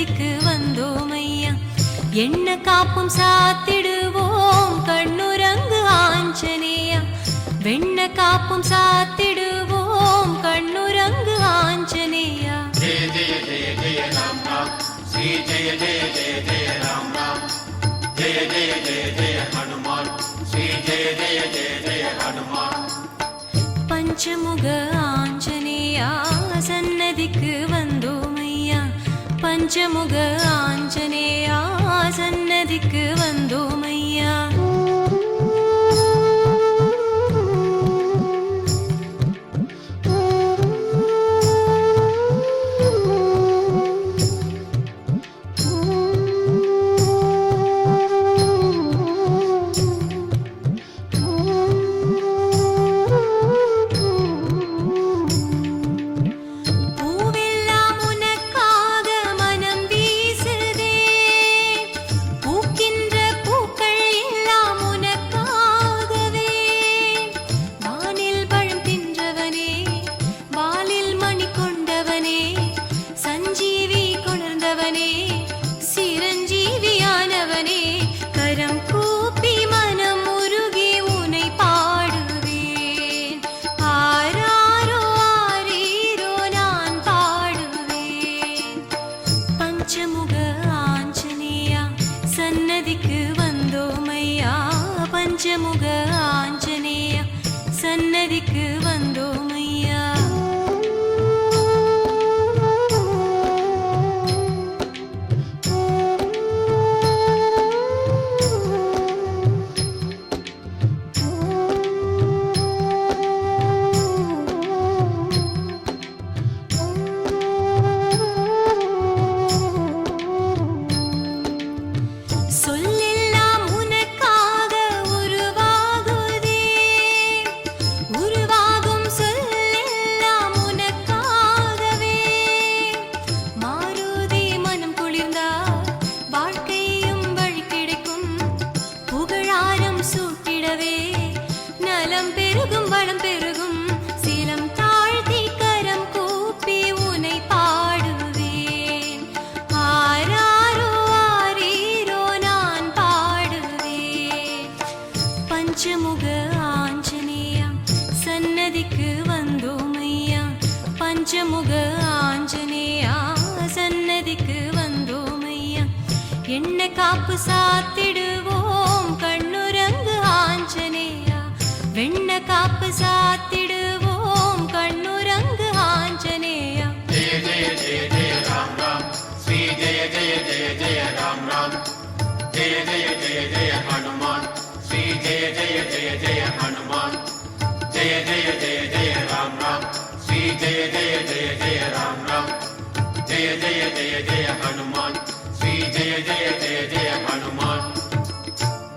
சன்னதிக்கு வந்தோம் ஐயா. எண்ண காப்பும் சாத்திடுவோம் கண்ணுரங்கு ஆஞ்சநேயா. வெண்ண காப்பும் சாத்திடுவோம் கண்ணுரங்கு ஆஞ்சநேயா. ஜெய ஜெய ஜெய ஜெய ராம் ராம் ஸ்ரீ ஜெய ஜெய ஜெய ஜெய ராம் ராம். ஜெய ஜெய ஜெய ஜெய ஹனுமான் ஸ்ரீ ஜெய ஜெய ஜெய ஜெய ஹனுமான். பஞ்சமுக ஆஞ்சநேயா சன்னதிக்கு வந்தோம் ஐயா. பஞ்சமுக ஆஞ்சநேயா சன்னதிக்கு வந்தோம் ஐயா. பஞ்சமுக ஆஞ்சநேயா சன்னதிக்கு வந்தோம் ஐயா. பெருகும் வளம் பெருகும் சீலம் தாழ்த்தி கரம் கூப்பி உனை பாடுவேன். ஆராரோ ஆரீரோ நான் பாடுவேன். பஞ்சமுக ஆஞ்சநேயா சன்னதிக்கு வந்தோம் ஐயா. பஞ்சமுக ஆஞ்சநேயா சன்னதிக்கு வந்தோம் ஐயா. எண்ண காப்பு சாத்திடுவோம் கண்ணுரங்கு ஆஞ்சநேயா. வெண்ண காப்பு